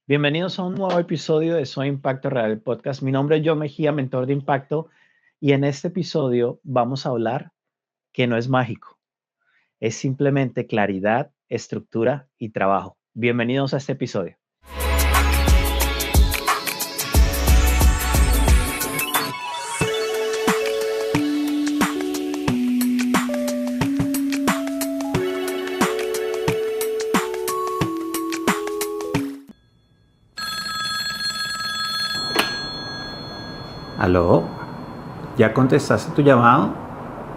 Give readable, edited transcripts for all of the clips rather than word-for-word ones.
Bienvenidos a un nuevo episodio de Soy Impacto Real Podcast. Mi nombre es John Mejía, mentor de impacto, y en este episodio vamos a hablar que no es mágico, es simplemente claridad, estructura y trabajo. Bienvenidos a este episodio. ¿Aló? ¿Ya contestaste tu llamado?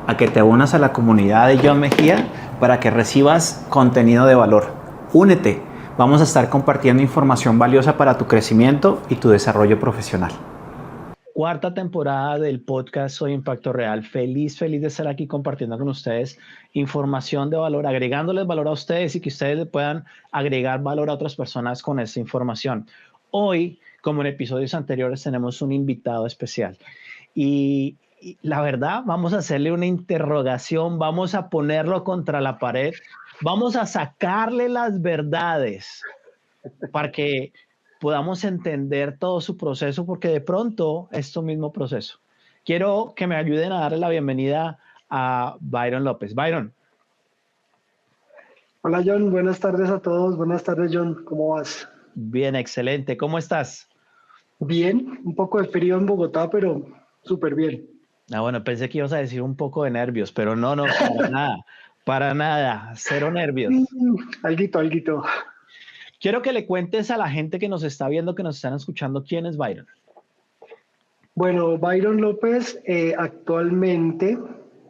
A que te unas a la comunidad de John Mejía para que recibas contenido de valor. Únete. Vamos a estar compartiendo información valiosa para tu crecimiento y tu desarrollo profesional. Cuarta temporada del podcast Soy Impacto Real. Feliz de estar aquí compartiendo con ustedes información de valor, agregándoles valor a ustedes y que ustedes le puedan agregar valor a otras personas con esta información. Hoy, como en episodios anteriores, tenemos un invitado especial y la verdad, vamos a hacerle una interrogación, vamos a ponerlo contra la pared, vamos a sacarle las verdades para que podamos entender todo su proceso, porque de pronto es tu mismo proceso. Quiero que me ayuden a darle la bienvenida a Byron López. Byron. Hola John, buenas tardes a todos. Buenas tardes John, ¿cómo vas? Bien, excelente. ¿Cómo estás? Bien, un poco de frío en Bogotá, pero súper bien. Bueno, pensé que ibas a decir un poco de nervios, pero no, para nada, cero nervios. Alguito. Quiero que le cuentes a la gente que nos está viendo, que nos están escuchando, ¿quién es Byron? Bueno, Byron López actualmente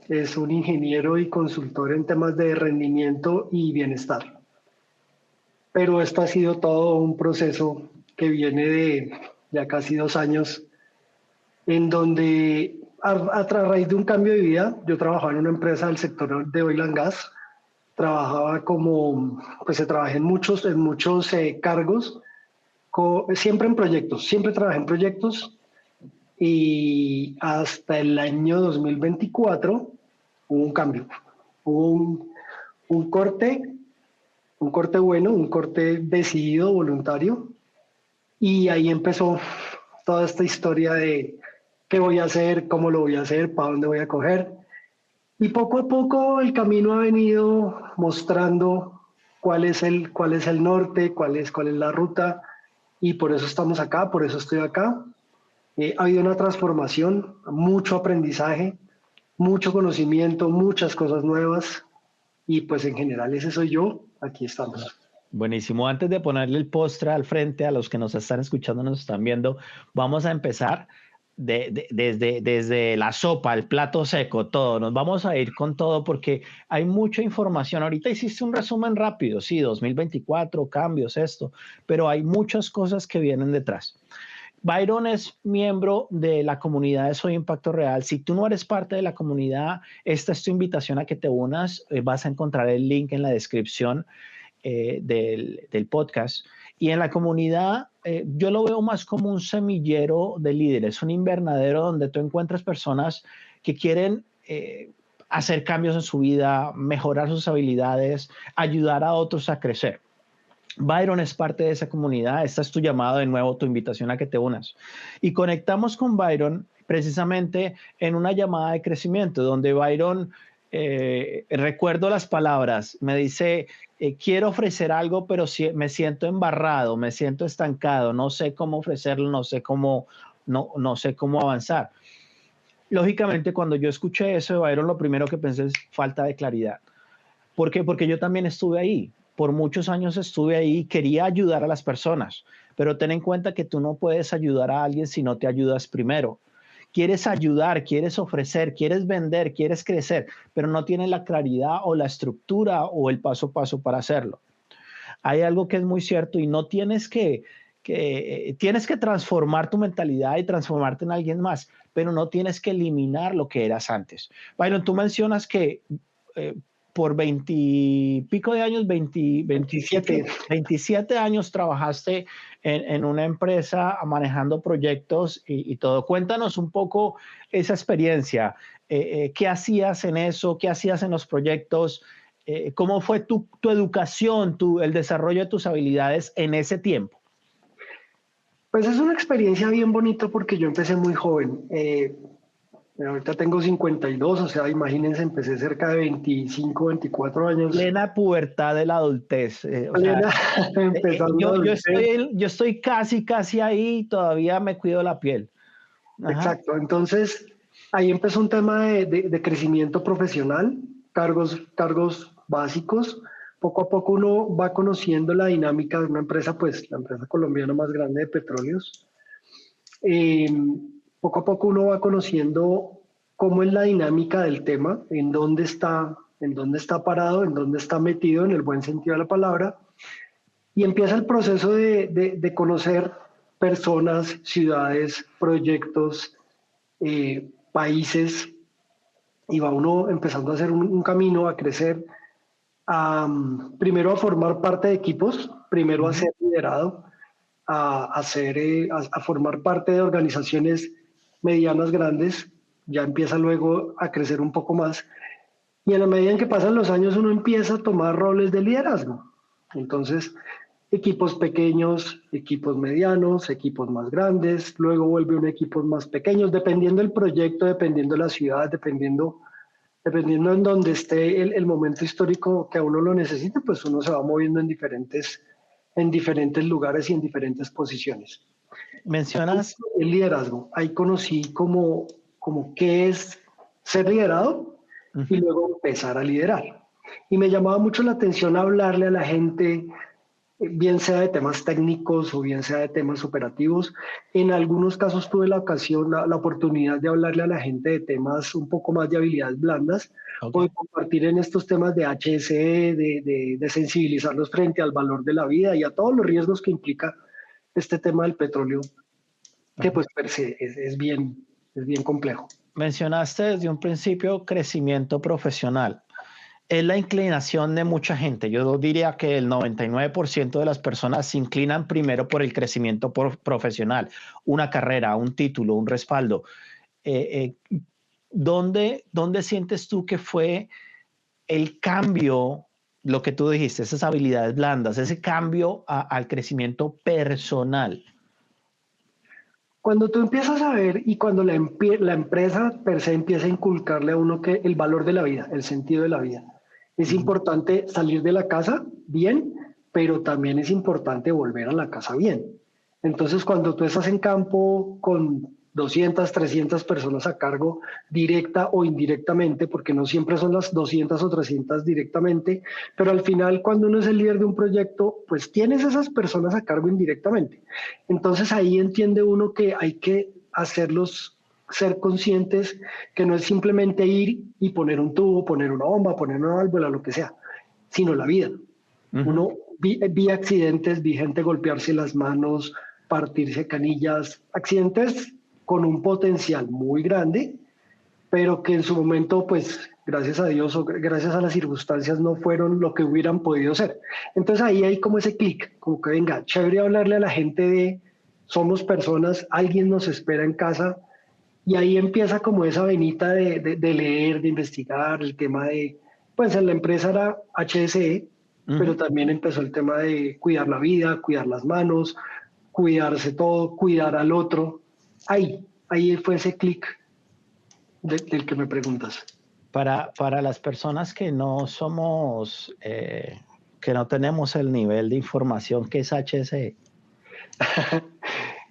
es un ingeniero y consultor en temas de rendimiento y bienestar. Pero esto ha sido todo un proceso que viene de ya casi 2 años, en donde a raíz de un cambio de vida, yo trabajaba en una empresa del sector de oil and gas. Trabajaba trabajé en muchos cargos, siempre trabajé en proyectos y hasta el año 2024 hubo un cambio, hubo un corte, un corte bueno, un corte decidido, voluntario, y ahí empezó toda esta historia de qué voy a hacer, cómo lo voy a hacer, para dónde voy a coger. Y poco a poco el camino ha venido mostrando cuál es el norte, cuál es la ruta, y por eso estamos acá, por eso estoy acá. Ha habido una transformación, mucho aprendizaje, mucho conocimiento, muchas cosas nuevas, y pues en general ese soy yo, aquí estamos. Buenísimo. Antes de ponerle el postre al frente a los que nos están escuchando, nos están viendo, vamos a empezar desde la sopa, el plato seco, todo. Nos vamos a ir con todo porque hay mucha información. Ahorita hiciste un resumen rápido, sí, 2024, cambios, esto, pero hay muchas cosas que vienen detrás. Byron es miembro de la comunidad de Soy Impacto Real. Si tú no eres parte de la comunidad, esta es tu invitación a que te unas. Vas a encontrar el link en la descripción del podcast. Y en la comunidad, yo lo veo más como un semillero de líderes, un invernadero donde tú encuentras personas que quieren hacer cambios en su vida, mejorar sus habilidades, ayudar a otros a crecer. Byron es parte de esa comunidad. Esta es tu llamado de nuevo, tu invitación a que te unas. Y conectamos con Byron precisamente en una llamada de crecimiento, donde Byron, recuerdo las palabras, me dice, quiero ofrecer algo, pero me siento embarrado, me siento estancado, no sé cómo ofrecerlo, no sé cómo avanzar. Lógicamente, cuando yo escuché eso de Byron, lo primero que pensé es falta de claridad. ¿Por qué? Porque yo también estuve ahí. Por muchos años estuve ahí y quería ayudar a las personas, pero ten en cuenta que tú no puedes ayudar a alguien si no te ayudas primero. Quieres ayudar, quieres ofrecer, quieres vender, quieres crecer, pero no tienes la claridad o la estructura o el paso a paso para hacerlo. Hay algo que es muy cierto y no tienes que transformar tu mentalidad y transformarte en alguien más, pero no tienes que eliminar lo que eras antes. Byron, tú mencionas que eh, por 20 y pico de años, 27 años trabajaste en una empresa manejando proyectos y todo. Cuéntanos un poco esa experiencia. ¿Qué hacías en eso? ¿Qué hacías en los proyectos? ¿Cómo fue tu educación, el desarrollo de tus habilidades en ese tiempo? Pues es una experiencia bien bonita porque yo empecé muy joven. Ahorita tengo 52, o sea, imagínense, empecé cerca de 25, 24 años. Plena pubertad de la adultez. O sea, Plena, empezando adultez. yo estoy casi ahí y todavía me cuido la piel. Ajá. Exacto. Entonces, ahí empezó un tema de crecimiento profesional, cargos básicos. Poco a poco uno va conociendo la dinámica de una empresa, pues la empresa colombiana más grande de petróleos. Eh, Poco a poco uno va conociendo cómo es la dinámica del tema, en dónde está parado, en dónde está metido en el buen sentido de la palabra, y empieza el proceso de conocer personas, ciudades, proyectos, países, y va uno empezando a hacer un camino, a crecer, primero a formar parte de equipos, primero a ser liderado, a formar parte de organizaciones medianas, grandes, ya empieza luego a crecer un poco más. Y en la medida en que pasan los años uno empieza a tomar roles de liderazgo. Entonces, equipos pequeños, equipos medianos, equipos más grandes, luego vuelve un equipos más pequeños, dependiendo del proyecto, dependiendo de la ciudad, dependiendo en donde esté el momento histórico que a uno lo necesite, pues uno se va moviendo en diferentes lugares y en diferentes posiciones. Mencionas, El liderazgo, ahí conocí como qué es ser liderado y luego empezar a liderar. Y me llamaba mucho la atención hablarle a la gente, bien sea de temas técnicos o bien sea de temas operativos. En algunos casos tuve la ocasión, la oportunidad de hablarle a la gente de temas un poco más de habilidades blandas, o de compartir en estos temas de HSE, de sensibilizarlos frente al valor de la vida y a todos los riesgos que implica este tema del petróleo, que pues per se es bien complejo. mencionaste desde un principio crecimiento profesional. Es la inclinación de mucha gente. Yo diría que el 99% de las personas se inclinan primero por el crecimiento profesional, una carrera, un título, un respaldo. ¿Dónde sientes tú que fue el cambio, lo que tú dijiste, esas habilidades blandas, ese cambio al crecimiento personal? Cuando tú empiezas a ver y cuando la empresa per se empieza a inculcarle a uno que el valor de la vida, el sentido de la vida, es importante salir de la casa bien, pero también es importante volver a la casa bien. Entonces, cuando tú estás en campo con 200, 300 personas a cargo, directa o indirectamente, porque no siempre son las 200 o 300 directamente, pero al final, cuando uno es el líder de un proyecto, pues tienes esas personas a cargo indirectamente. Entonces, ahí entiende uno que hay que hacerlos ser conscientes, que no es simplemente ir y poner un tubo, poner una bomba, poner una válvula, lo que sea, sino la vida. Uno vi accidentes, vi gente golpearse las manos, partirse canillas, accidentes con un potencial muy grande, pero que en su momento, pues, gracias a Dios o gracias a las circunstancias no fueron lo que hubieran podido ser. Entonces ahí hay como ese clic, como que venga, chévere hablarle a la gente de somos personas, alguien nos espera en casa, y ahí empieza como esa venita de leer, de investigar, el tema de, pues en la empresa era HSE, pero también empezó el tema de cuidar la vida, cuidar las manos, cuidarse todo, cuidar al otro. Ahí fue ese clic del que me preguntas. Para las personas que no somos, que no tenemos el nivel de información que es HSE.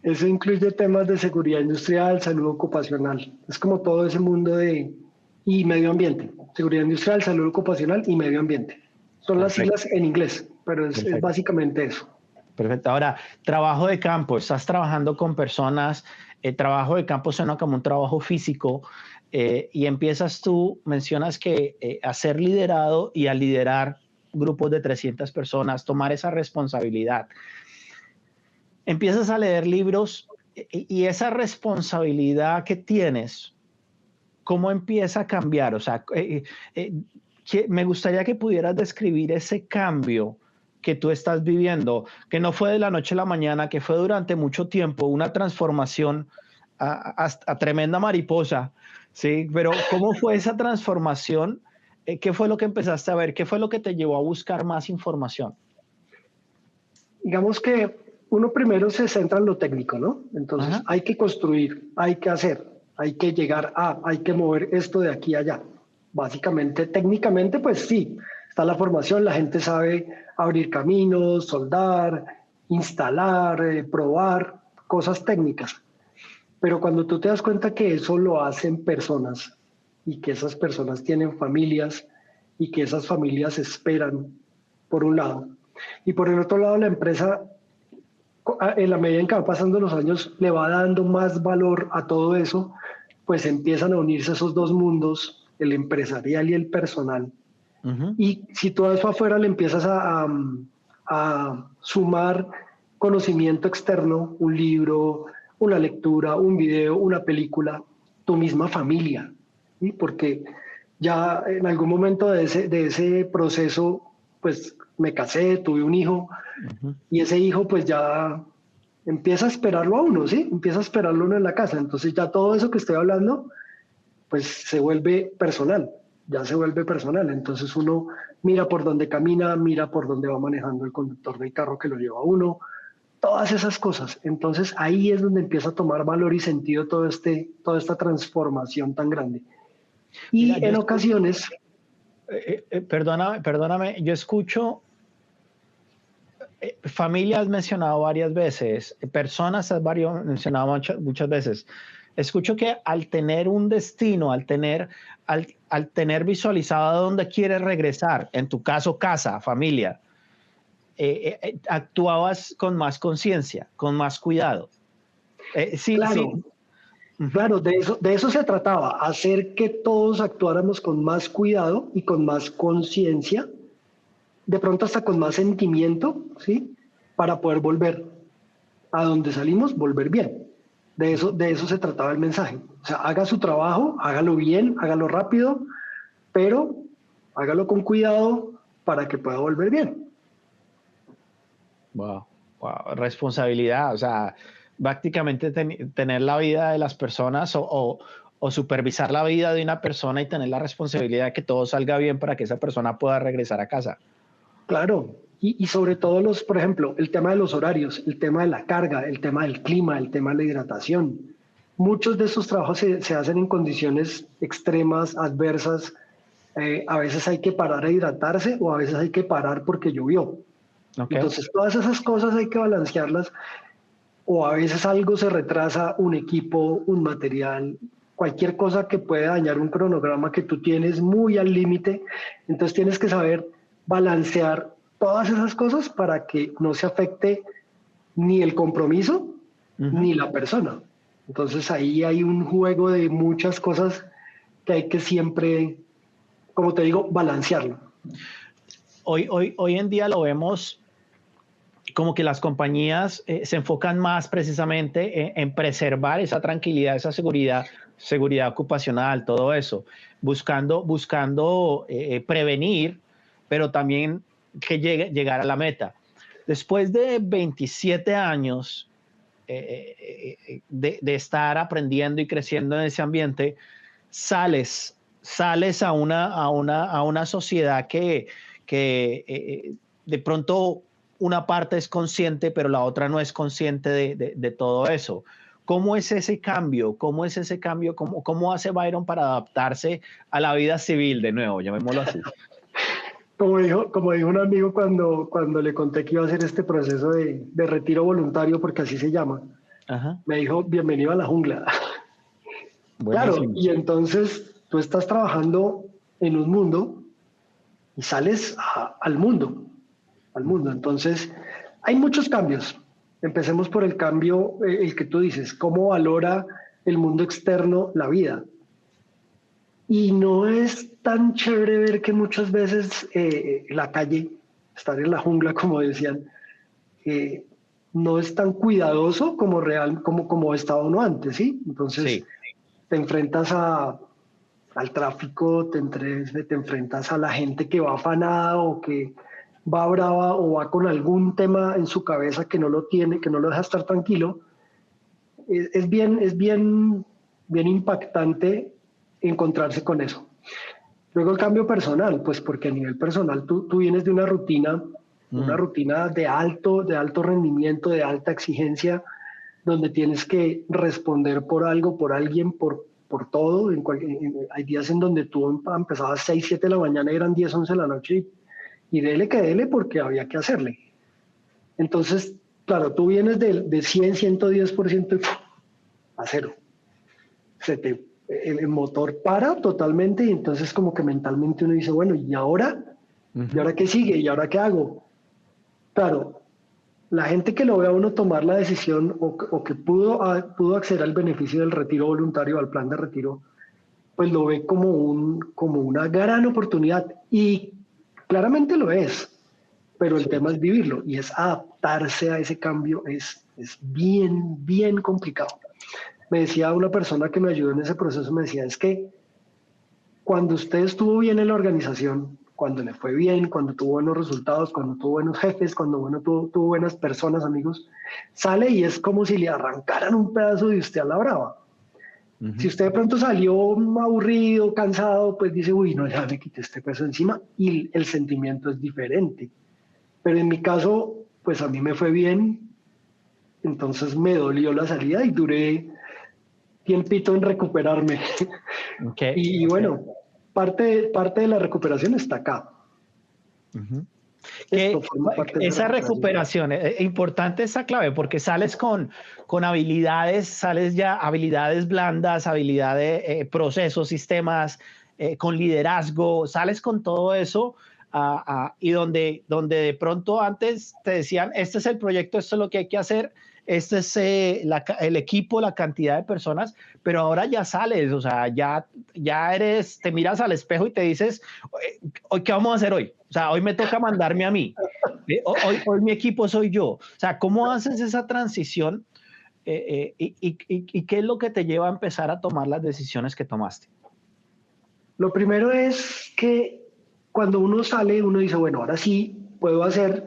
Eso incluye temas de seguridad industrial, salud ocupacional. Es como todo ese mundo y medio ambiente. Seguridad industrial, salud ocupacional y medio ambiente. Son las siglas en inglés, pero es básicamente eso. Perfecto. Ahora, trabajo de campo. Estás trabajando con personas. Trabajo de campo suena como un trabajo físico. Y empiezas tú, mencionas que a ser liderado y a liderar grupos de 300 personas, tomar esa responsabilidad. Empiezas a leer libros y esa responsabilidad que tienes, ¿cómo empieza a cambiar? O sea, me gustaría que pudieras describir ese cambio que tú estás viviendo, que no fue de la noche a la mañana, que fue durante mucho tiempo, una transformación a tremenda mariposa, ¿sí? Pero ¿cómo fue esa transformación? ¿Qué fue lo que empezaste a ver? ¿Qué fue lo que te llevó a buscar más información? Digamos que uno primero se centra en lo técnico, ¿no? Entonces Ajá. hay que construir, hay que hacer, hay que llegar a, hay que mover esto de aquí a allá. Básicamente, técnicamente, pues sí, está la formación, la gente sabe abrir caminos, soldar, instalar, probar, cosas técnicas. Pero cuando tú te das cuenta que eso lo hacen personas y que esas personas tienen familias y que esas familias esperan, por un lado, y por el otro lado la empresa, en la medida en que va pasando los años, le va dando más valor a todo eso, pues empiezan a unirse esos dos mundos, el empresarial y el personal. Ujú. Y si todo eso afuera le empiezas a sumar conocimiento externo, un libro, una lectura, un video, una película, tu misma familia, ¿sí? Porque ya en algún momento de ese proceso, pues me casé, tuve un hijo, Ujú. y ese hijo pues ya empieza a esperarlo a uno, ¿sí? Empieza a esperarlo uno en la casa. Entonces ya todo eso que estoy hablando pues se vuelve personal, ya se vuelve personal. Entonces uno mira por dónde camina, mira por dónde va manejando el conductor del carro que lo lleva a uno, todas esas cosas. Entonces ahí es donde empieza a tomar valor y sentido toda esta transformación tan grande. Mira, Y en ocasiones, perdóname, perdóname, yo escucho familia has mencionado varias veces, personas has mencionado muchas veces. Escucho que al tener un destino, al tener visualizado a dónde quieres regresar, en tu caso casa, familia, actuabas con más conciencia, con más cuidado. Sí, sí. claro, Uh-huh. claro, de eso se trataba, hacer que todos actuáramos con más cuidado y con más conciencia, de pronto hasta con más sentimiento, ¿sí? Para poder volver a donde salimos, volver bien. De eso se trataba el mensaje. O sea, haga su trabajo, hágalo bien, hágalo rápido, pero hágalo con cuidado para que pueda volver bien. Wow, wow, responsabilidad, o sea, prácticamente tener la vida de las personas o supervisar la vida de una persona y tener la responsabilidad de que todo salga bien para que esa persona pueda regresar a casa. Claro, y sobre todo por ejemplo, el tema de los horarios, el tema de la carga, el tema del clima, el tema de la hidratación. Muchos de estos trabajos se hacen en condiciones extremas, adversas. A veces hay que parar a hidratarse o a veces hay que parar porque llovió. Ok. Entonces, todas esas cosas hay que balancearlas o a veces algo se retrasa, un equipo, un material, cualquier cosa que pueda dañar un cronograma que tú tienes muy al límite. Entonces tienes que saber balancear todas esas cosas para que no se afecte ni el compromiso Uh-huh. ni la persona. Entonces ahí hay un juego de muchas cosas que hay que siempre, como te digo, balancearlo. Hoy en día lo vemos como que las compañías se enfocan más precisamente en preservar esa tranquilidad, esa seguridad ocupacional, todo eso, buscando prevenir, pero también que llegar a la meta. Después de 27 años de estar aprendiendo y creciendo en ese ambiente, sales a una sociedad que de pronto una parte es consciente, pero la otra no es consciente de todo eso. ¿Cómo es ese cambio? ¿Cómo es ese cambio? ¿Cómo hace Byron para adaptarse a la vida civil de nuevo? Llamémoslo así. Como dijo un amigo cuando le conté que iba a hacer este proceso de retiro voluntario, porque así se llama, Ajá. me dijo, bienvenido a la jungla. Claro, Buenísimo. y entonces tú estás trabajando en un mundo y sales al mundo. Entonces, hay muchos cambios. Empecemos por el cambio, el que tú dices, cómo valora el mundo externo la vida. Y no es tan chévere ver que muchas veces la calle, estar en la jungla, como decían, eh, no es tan cuidadoso como como estaba uno antes, ¿sí? Entonces, Sí. te enfrentas al tráfico, te enfrentas a la gente que va afanada o que va brava o va con algún tema en su cabeza que no lo tiene, que no lo deja estar tranquilo. Bien impactante encontrarse con eso. Luego el cambio personal, pues porque a nivel personal tú vienes de una rutina una rutina de alto rendimiento, de alta exigencia, donde tienes que responder por algo, por alguien, por todo. Hay días en donde tú empezabas 6, 7 de la mañana y eran 10, 11 de la noche y dele que dele porque había que hacerle. Entonces, claro, tú vienes de 100, 110% y a cero. El motor para totalmente y entonces como que mentalmente uno dice, bueno, ¿y ahora? ¿Y ahora qué sigue? ¿Y ahora qué hago? Claro, la gente que lo ve a uno tomar la decisión o que pudo acceder al beneficio del retiro voluntario, al plan de retiro, pues lo ve como una gran oportunidad y claramente lo es, pero el tema es vivirlo y es adaptarse a ese cambio, es bien, bien complicado. Me decía una persona que me ayudó en ese proceso, me decía, es que cuando usted estuvo bien en la organización, cuando le fue bien, cuando tuvo buenos resultados, cuando tuvo buenos jefes, cuando tuvo buenas personas, amigos, sale y es como si le arrancaran un pedazo de usted a la brava. Si usted de pronto salió aburrido, cansado, pues dice, uy, no, ya me quité este peso encima y el sentimiento es diferente. Pero en mi caso, pues a mí me fue bien, entonces me dolió la salida y duré tiempito en recuperarme. Okay. Y bueno, parte de la recuperación está acá. Que Esto forma parte de esa recuperación, es importante esa clave, porque sales con habilidades, sales ya habilidades blandas, habilidades, procesos, sistemas, con liderazgo, sales con todo eso, y donde de pronto antes te decían, este es el proyecto, esto es lo que hay que hacer, este es el equipo, la cantidad de personas, pero ahora ya sales, o sea, ya eres, te miras al espejo y te dices, hoy, ¿qué vamos a hacer hoy? O sea, hoy me toca mandarme a mí. Hoy mi equipo soy yo. O sea, ¿cómo haces esa transición y qué es lo que te lleva a empezar a tomar las decisiones que tomaste? Lo primero es que cuando uno sale, uno dice, bueno, ahora sí puedo hacer.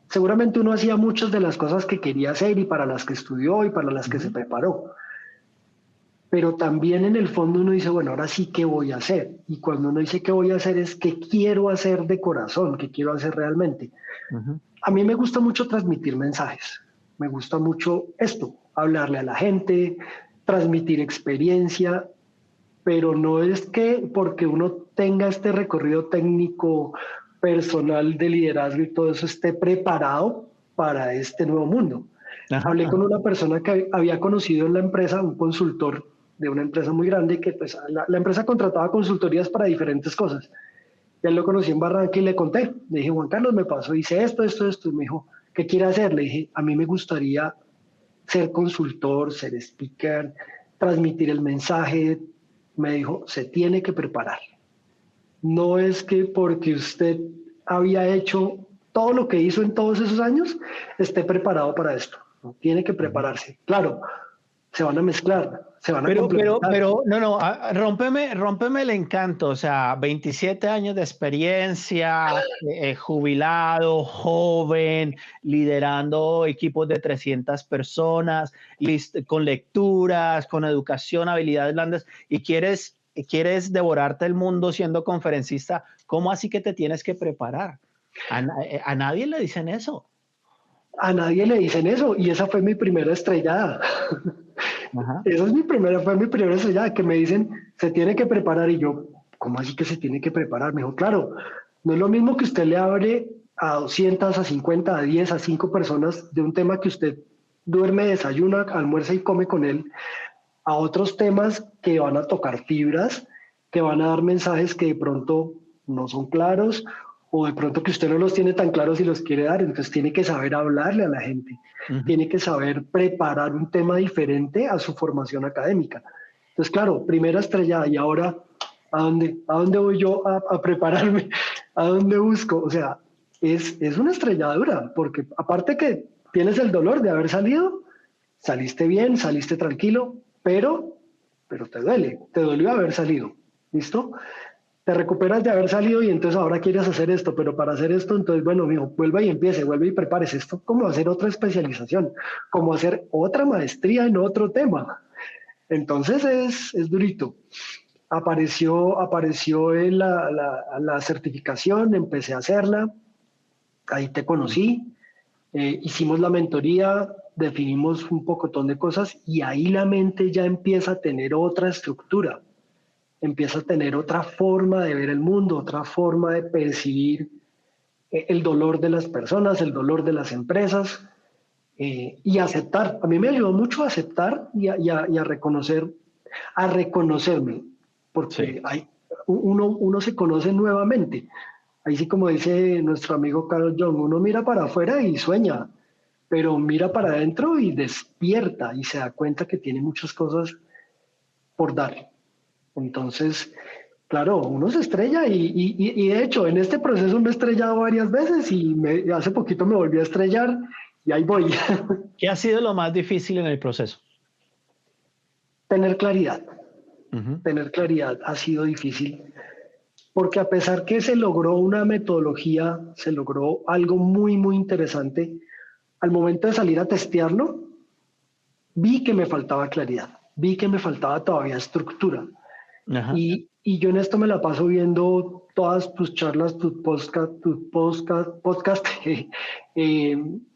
Seguramente uno hacía muchas de las cosas que quería hacer y para las que estudió y para las que se preparó. Pero también en el fondo uno dice, bueno, ahora sí, ¿qué voy a hacer? Y cuando uno dice qué voy a hacer es qué quiero hacer de corazón, qué quiero hacer realmente. A mí me gusta mucho transmitir mensajes. Me gusta mucho esto, hablarle a la gente, transmitir experiencia, pero no es que porque uno tenga este recorrido técnico, personal de liderazgo y todo eso esté preparado para este nuevo mundo. Hablé con una persona que había conocido en la empresa, un consultor de una empresa muy grande, que pues la empresa contrataba consultorías para diferentes cosas. Ya lo conocí en Barranca y le conté. Le dije, Juan Carlos, me pasó, hice esto. Y me dijo, ¿qué quiere hacer? Le dije, a mí me gustaría ser consultor, ser speaker, transmitir el mensaje. Me dijo, se tiene que preparar. No es que porque usted había hecho todo lo que hizo en todos esos años, esté preparado para esto. Tiene que prepararse. Claro, se van a mezclar, se van a complementar. Pero, no, rómpeme el encanto, o sea, 27 años de experiencia, jubilado, joven, liderando equipos de 300 personas, con lecturas, con educación, habilidades blandas, y quieres devorarte el mundo siendo conferencista. ¿Cómo así que te tienes que preparar? A nadie le dicen eso. A nadie le dicen eso y esa fue mi primera estrellada. Esa fue mi primera estrellada, que me dicen, se tiene que preparar y yo, ¿cómo así que se tiene que preparar? Me dijo, claro, no es lo mismo que usted le abre a 200, a 50, a 10, a 5 personas de un tema que usted duerme, desayuna, almuerza y come con él, a otros temas que van a tocar fibras, que van a dar mensajes que de pronto no son claros o de pronto que usted no los tiene tan claros y los quiere dar, entonces tiene que saber hablarle a la gente, tiene que saber preparar un tema diferente a su formación académica. Entonces, claro, primera estrellada y ahora, ¿a dónde voy yo a prepararme? ¿A dónde busco? O sea, es una estrelladura, porque aparte que tienes el dolor de haber salido, saliste bien, saliste tranquilo, pero te dolió haber salido, ¿listo? Te recuperas de haber salido y entonces ahora quieres hacer esto, pero para hacer esto, entonces, bueno, mijo, vuelve y empiece, vuelve y prepárese. Esto como hacer otra especialización, como hacer otra maestría en otro tema. Entonces es durito. Apareció en la certificación, empecé a hacerla ahí te conocí, hicimos la mentoría, definimos un pocotón de cosas y ahí la mente ya empieza a tener otra estructura, empieza a tener otra forma de ver el mundo, otra forma de percibir el dolor de las personas, el dolor de las empresas, y aceptar. A mí me ayudó mucho a aceptar y a reconocer, a reconocerme, Sí. porque uno se conoce nuevamente. Ahí sí, como dice nuestro amigo Carl Jung, uno mira para afuera y sueña, pero mira para adentro y despierta y se da cuenta que tiene muchas cosas por dar. Entonces, claro, uno se estrella y de hecho en este proceso me he estrellado varias veces y hace poquito me volví a estrellar y ahí voy. ¿Qué ha sido lo más difícil en el proceso? Tener claridad. Ujú. Tener claridad ha sido difícil porque a pesar que se logró una metodología, se logró algo muy, muy interesante, al momento de salir a testearlo, vi que me faltaba claridad, vi que me faltaba todavía estructura. Ajá. Y yo en esto me la paso viendo todas tus charlas, tus podcast,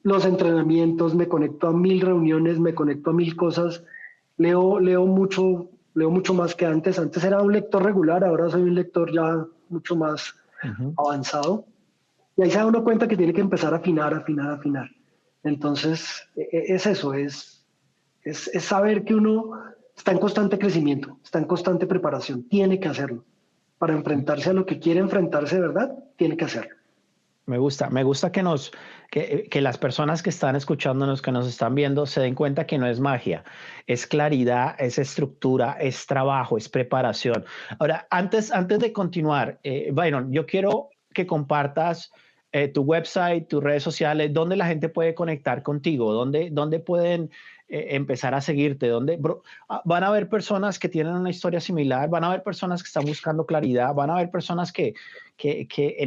los entrenamientos, me conecto a 1000 reuniones, me conecto a 1000 cosas, leo mucho más que antes. Antes era un lector regular, ahora soy un lector ya mucho más Ujú. avanzado. Y ahí se da uno cuenta que tiene que empezar a afinar, afinar, afinar. Entonces, es eso, es saber que uno está en constante crecimiento, está en constante preparación, tiene que hacerlo. Para enfrentarse a lo que quiere enfrentarse de verdad, tiene que hacerlo. Me gusta que las personas que están escuchándonos, que nos están viendo, se den cuenta que no es magia, es claridad, es estructura, es trabajo, es preparación. Ahora, antes de continuar, Byron, yo quiero que compartas tu website, tus redes sociales, dónde la gente puede conectar contigo, dónde pueden empezar a seguirte, van a haber personas que tienen una historia similar, van a haber personas que están buscando claridad, van a haber personas que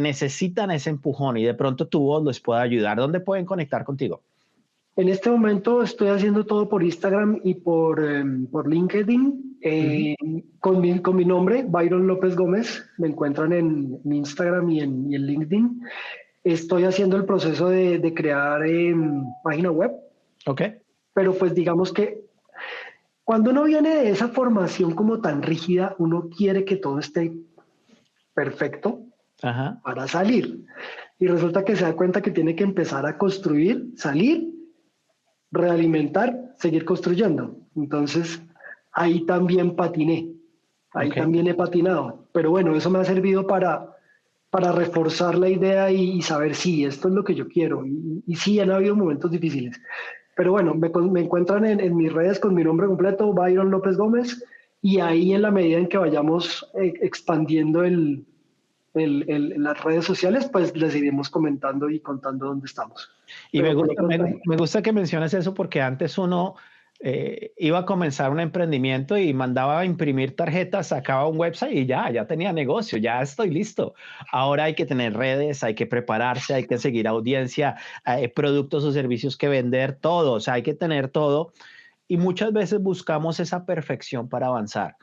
necesitan ese empujón y de pronto tu voz les pueda ayudar. ¿Dónde pueden conectar contigo? En este momento estoy haciendo todo por Instagram y por LinkedIn. Ujú. Con mi nombre, Byron López Gómez, me encuentran en Instagram y en LinkedIn. Estoy haciendo el proceso de crear página web, Ok. pero pues digamos que cuando uno viene de esa formación como tan rígida, uno quiere que todo esté perfecto Ajá. para salir. Y resulta que se da cuenta que tiene que empezar a construir, salir, realimentar, seguir construyendo. Entonces, ahí también patiné, ahí Ok. también he patinado. Pero bueno, eso me ha servido para reforzar la idea y saber si esto es lo que yo quiero. Y sí, han habido momentos difíciles. Pero bueno, me encuentran en mis redes con mi nombre completo, Byron López Gómez, y ahí en la medida en que vayamos expandiendo las redes sociales, pues les iremos comentando y contando dónde estamos. Y Pero por lo pronto ahí. me gusta que menciones eso porque antes uno iba a comenzar un emprendimiento y mandaba a imprimir tarjetas, sacaba un website y ya tenía negocio, ya estoy listo. Ahora hay que tener redes, hay que prepararse, hay que seguir audiencia, productos o servicios que vender, todo, o sea, hay que tener todo. Y muchas veces buscamos esa perfección para avanzar.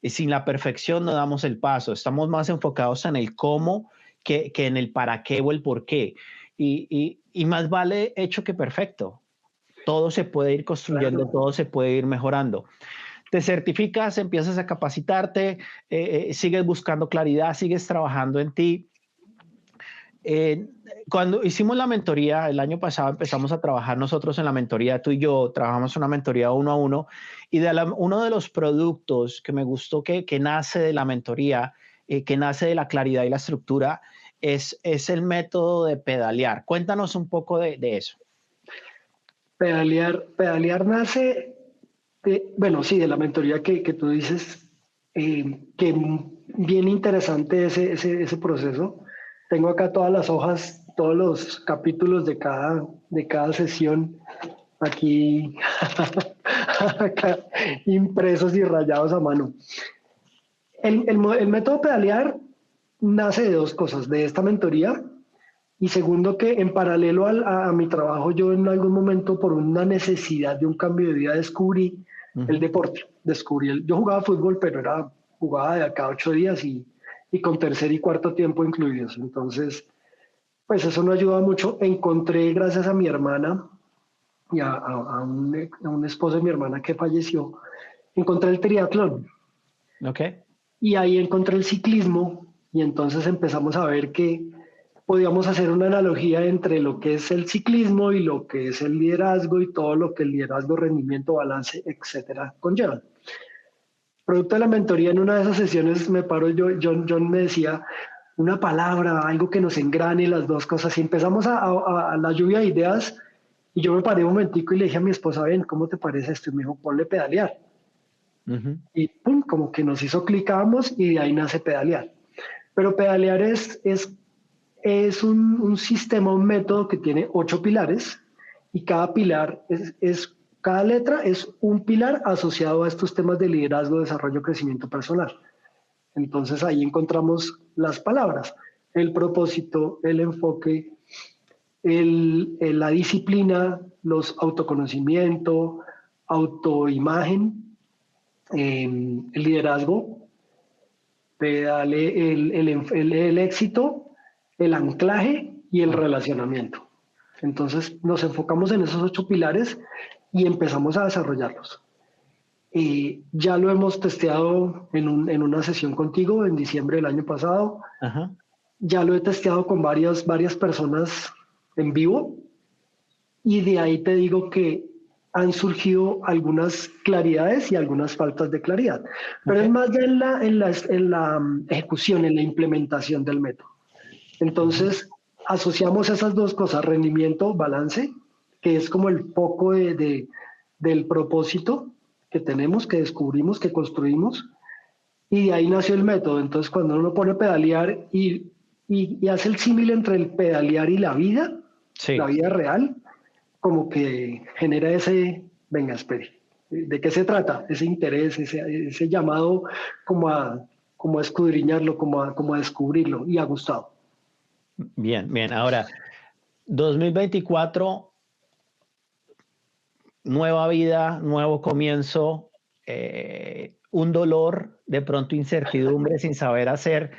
Y sin la perfección no damos el paso, estamos más enfocados en el cómo que en el para qué o el por qué. Y más vale hecho que perfecto. Todo se puede ir construyendo, Claro. todo se puede ir mejorando. Te certificas, empiezas a capacitarte, sigues buscando claridad, sigues trabajando en ti. Eh, Cuando hicimos la mentoría el año pasado, empezamos a trabajar nosotros en la mentoría, tú y yo trabajamos una mentoría uno a uno, y uno de los productos que me gustó que nace de la mentoría, que nace de la claridad y la estructura, es el método de pedalear. Cuéntanos un poco de eso. Pedalear nace, bueno, sí, de la mentoría que tú dices, que bien interesante ese proceso. Tengo acá todas las hojas, todos los capítulos de cada sesión aquí acá, impresos y rayados a mano. El método pedalear nace de dos cosas, de esta mentoría y segundo que en paralelo a mi trabajo yo en algún momento por una necesidad de un cambio de vida descubrí el Ujú. deporte, yo jugaba fútbol pero jugaba de acá 8 días y con tercer y cuarto tiempo incluidos, entonces Pues eso no ayuda mucho. Encontré, gracias a mi hermana y a un esposo de mi hermana que falleció, encontré el triatlón. Ok. Y ahí encontré el ciclismo y entonces empezamos a ver que podíamos hacer una analogía entre lo que es el ciclismo y lo que es el liderazgo y todo lo que el liderazgo, rendimiento, balance, etcétera, conllevan. Producto de la mentoría, en una de esas sesiones me paro John me decía una palabra, algo que nos engrane las dos cosas y empezamos a la lluvia de ideas y yo me paré un momentico y le dije a mi esposa, ven, ¿cómo te parece esto? Y me dijo, ponle pedalear. Ujú. Y pum, como que nos hizo clic a ambos y de ahí nace pedalear. Pero pedalear es un sistema, un método que tiene 8 pilares y cada pilar cada letra es un pilar asociado a estos temas de liderazgo, desarrollo, crecimiento personal. Entonces ahí encontramos las palabras, el propósito, el enfoque, la disciplina, los autoconocimiento, autoimagen, el liderazgo, el éxito, el anclaje y el relacionamiento. Entonces nos enfocamos en esos 8 pilares y empezamos a desarrollarlos. Ya lo hemos testeado en una sesión contigo en diciembre del año pasado. Ajá. Ya lo he testeado con varias personas en vivo y de ahí te digo que han surgido algunas claridades y algunas faltas de claridad, pero es Ok. más ya en la ejecución, en la implementación del método. Ujú. Entonces, asociamos esas dos cosas, rendimiento, balance, que es como el foco del propósito que tenemos, que descubrimos, que construimos, y de ahí nació el método. Entonces, cuando uno pone pedalear y hace el símil entre el pedalear y la Sí. vida real, como que genera venga, espere, ¿de qué se trata? Ese interés, ese llamado como como a escudriñarlo, como a descubrirlo, y ha gustado. Bien, bien. Ahora, 2024, nueva vida, nuevo comienzo, un dolor, de pronto incertidumbre sin saber hacer.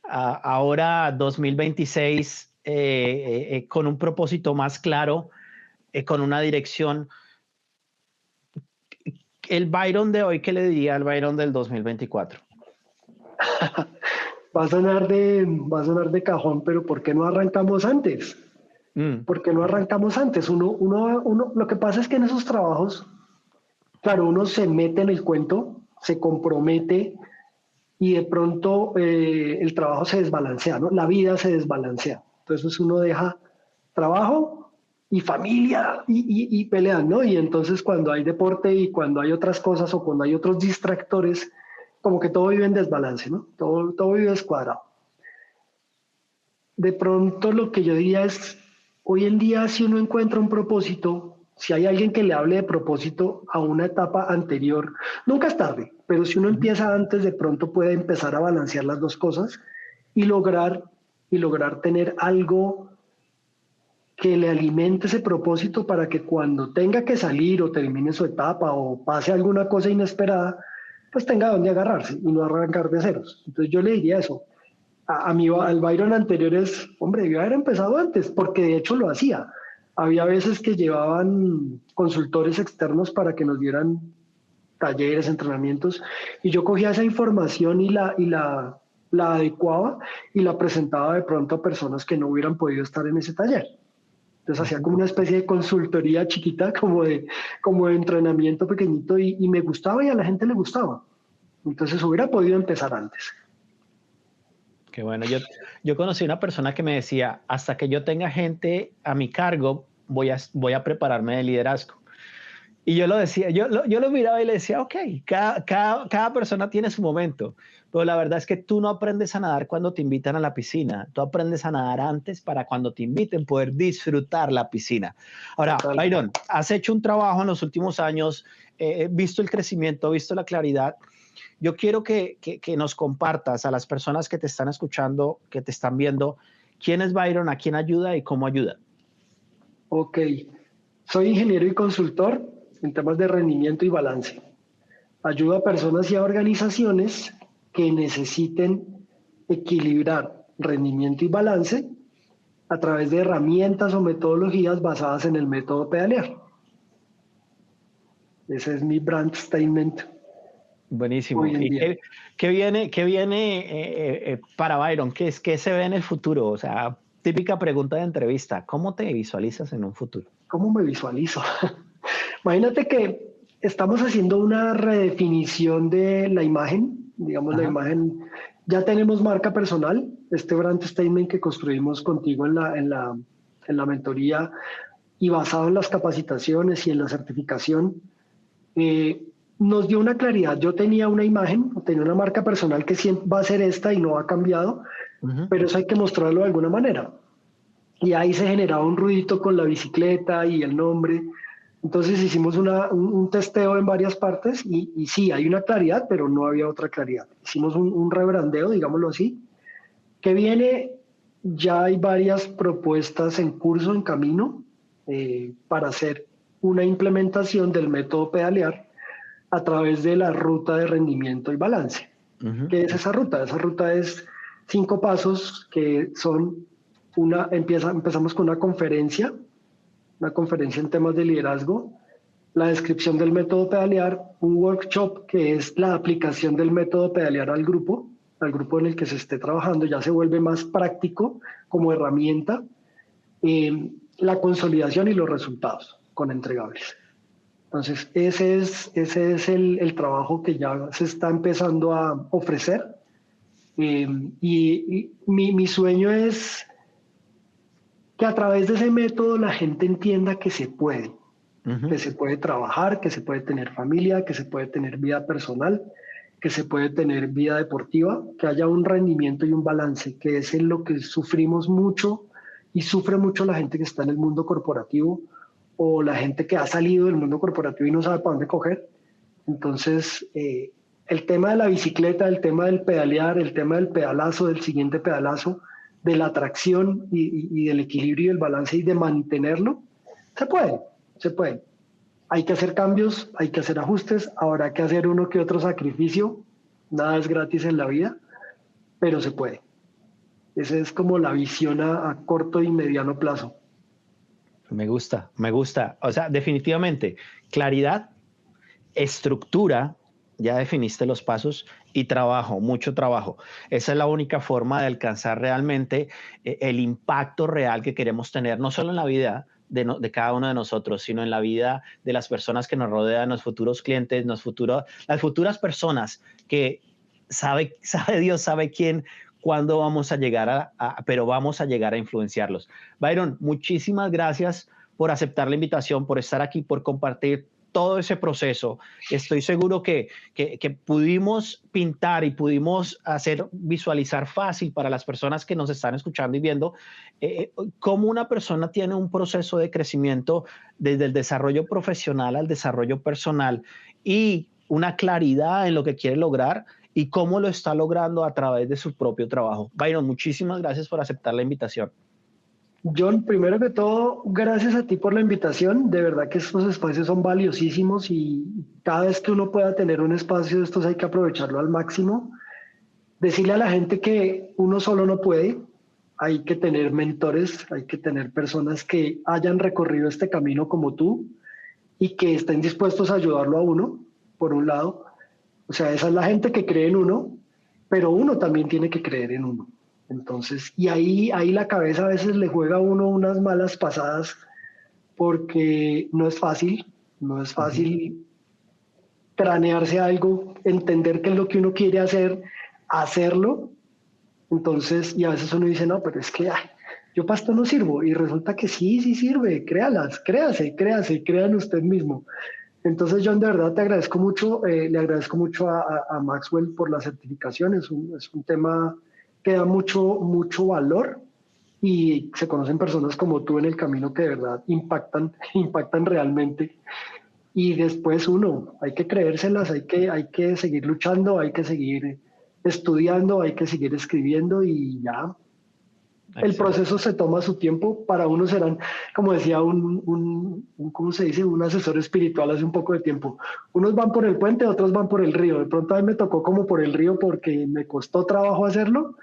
Ahora 2026, con un propósito más claro, con una dirección. El Byron de hoy, ¿qué le diría al Byron del 2024? Va a sonar de cajón, pero ¿por qué no arrancamos antes? Mm, ¿Por qué no arrancamos antes? Lo que pasa es que en esos trabajos, claro, uno se mete en el cuento, se compromete y de pronto el trabajo se desbalancea, ¿no? La vida se desbalancea. Entonces uno deja trabajo y familia y pelean, ¿no? Y entonces cuando hay deporte y cuando hay otras cosas o cuando hay otros distractores, como que todo vive en desbalance, ¿no? Todo vive descuadrado. De pronto lo que yo diría es, hoy en día si uno encuentra un propósito, si hay alguien que le hable de propósito a una etapa anterior, nunca es tarde, pero si uno ujú. empieza antes, de pronto puede empezar a balancear las dos cosas y lograr tener algo que le alimente ese propósito para que cuando tenga que salir o termine su etapa o pase alguna cosa inesperada, pues tenga donde agarrarse y no arrancar de ceros. Entonces yo le diría eso, al Byron anterior es, hombre, debió haber empezado antes, porque de hecho lo hacía. Había veces que llevaban consultores externos para que nos dieran talleres, entrenamientos, y yo cogía esa información la adecuaba y la presentaba de pronto a personas que no hubieran podido estar en ese taller. Entonces hacía Ujú. como una especie de consultoría chiquita, como de entrenamiento pequeñito, y me gustaba y a la gente le gustaba. Entonces hubiera podido empezar antes. Qué bueno. Yo conocí una persona que me decía, hasta que yo tenga gente a mi cargo, voy a prepararme de liderazgo. Y yo lo decía, yo lo miraba y le decía, ok, cada persona tiene su momento, pero la verdad es que tú no aprendes a nadar cuando te invitan a la piscina, tú aprendes a nadar antes para cuando te inviten poder disfrutar la piscina. Ahora, Total. Byron, has hecho un trabajo en los últimos años, visto el crecimiento, visto la claridad. Yo quiero que nos compartas a las personas que te están escuchando, que te están viendo, quién es Byron, a quién ayuda y cómo ayuda. Ok, soy ingeniero y consultor en temas de rendimiento y balance. Ayudo a personas y a organizaciones que necesiten equilibrar rendimiento y balance a través de herramientas o metodologías basadas en el método pedalear. Ese es mi brand statement Buenísimo. hoy en ¿Y día. qué viene para Byron? ¿Qué se ve en el futuro? O sea, típica pregunta de entrevista. ¿Cómo te visualizas en un futuro? ¿Cómo me visualizo? Imagínate que estamos haciendo una redefinición de la imagen, digamos la Ajá. imagen, ya tenemos marca personal, este brand statement que construimos contigo en la mentoría y basado en las capacitaciones y en la certificación, eh, nos dio una claridad. Yo tenía una imagen, tenía una marca personal que siempre va a ser esta y no ha cambiado, Ujú. pero eso hay que mostrarlo de alguna manera. Y ahí se generaba un ruidito con la bicicleta y el nombre. Entonces hicimos un testeo en varias partes y sí, hay una claridad, pero no había otra claridad. Hicimos un rebrandeo, digámoslo así, que viene, ya hay varias propuestas en curso, en camino, para hacer una implementación del método pedalear a través de la ruta de rendimiento y balance. Ujú. ¿Qué es esa ruta? Esa ruta es 5 pasos que son empezamos con una conferencia en temas de liderazgo, la descripción del método pedalear, un workshop que es la aplicación del método pedalear al grupo en el que se esté trabajando, ya se vuelve más práctico como herramienta, la consolidación y los resultados con entregables. Entonces, ese es el trabajo que ya se está empezando a ofrecer. Y mi sueño es que a través de ese método la gente entienda Ujú. que se puede trabajar, que se puede tener familia, que se puede tener vida personal, que se puede tener vida deportiva, que haya un rendimiento y un balance, que es en lo que sufrimos mucho y sufre mucho la gente que está en el mundo corporativo o la gente que ha salido del mundo corporativo y no sabe para dónde coger. Entonces, el tema de la bicicleta, el tema del pedalear, el tema del pedalazo, del siguiente pedalazo, de la tracción y del equilibrio y el balance y de mantenerlo, se puede, se puede. Hay que hacer cambios, hay que hacer ajustes, habrá que hacer uno que otro sacrificio, nada es gratis en la vida, pero se puede. Esa es como la visión a corto y mediano plazo. Me gusta, me gusta. O sea, definitivamente, claridad, estructura, ya definiste los pasos y trabajo, mucho trabajo. Esa es la única forma de alcanzar realmente el impacto real que queremos tener, no solo en la vida de cada uno de nosotros, sino en la vida de las personas que nos rodean, los futuros clientes, las futuras personas que sabe Dios, sabe quién, cuándo vamos a llegar pero vamos a llegar a influenciarlos. Byron, muchísimas gracias por aceptar la invitación, por estar aquí, por compartir todo ese proceso. Estoy seguro que pudimos pintar y pudimos hacer visualizar fácil para las personas que nos están escuchando y viendo cómo una persona tiene un proceso de crecimiento desde el desarrollo profesional al desarrollo personal y una claridad en lo que quiere lograr y cómo lo está logrando a través de su propio trabajo. Byron, muchísimas gracias por aceptar la invitación. John, primero que todo, gracias a ti por la invitación. De verdad que estos espacios son valiosísimos y cada vez que uno pueda tener un espacio de estos hay que aprovecharlo al máximo. Decirle a la gente que uno solo no puede, hay que tener mentores, hay que tener personas que hayan recorrido este camino como tú y que estén dispuestos a ayudarlo a uno, por un lado. O sea, esa es la gente que cree en uno, pero uno también tiene que creer en uno. Entonces, y ahí la cabeza a veces le juega a uno unas malas pasadas porque no es Uh -huh. fácil cranearse algo, entender qué es lo que uno quiere hacer, hacerlo. Entonces, y a veces uno dice, no, pero es que ay, yo para esto no sirvo. Y resulta que sí, sí sirve, créase, crea en usted mismo. Entonces, John, de verdad te agradezco mucho, le agradezco mucho a Maxwell por la certificación, es un tema que da mucho valor y se conocen personas como tú en el camino que de verdad impactan realmente. Y después uno, hay que creérselas, hay que seguir luchando, hay que seguir estudiando, hay que seguir escribiendo y ya, el Excelente. proceso se toma su tiempo. Para uno serán, como decía ¿cómo se dice? Un asesor espiritual hace un poco de tiempo. Unos van por el puente, otros van por el río. De pronto a mí me tocó como por el río porque me costó trabajo hacerlo,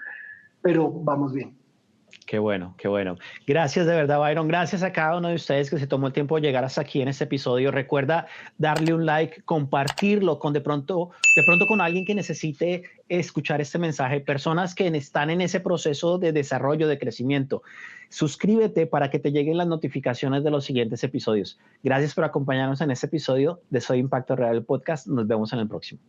pero vamos bien. Qué bueno, qué bueno. Gracias de verdad, Byron. Gracias a cada uno de ustedes que se tomó el tiempo de llegar hasta aquí en este episodio. Recuerda darle un like, compartirlo con de pronto con alguien que necesite escuchar este mensaje, personas que están en ese proceso de desarrollo, de crecimiento. Suscríbete para que te lleguen las notificaciones de los siguientes episodios. Gracias por acompañarnos en este episodio de Soy Impacto Real Podcast. Nos vemos en el próximo.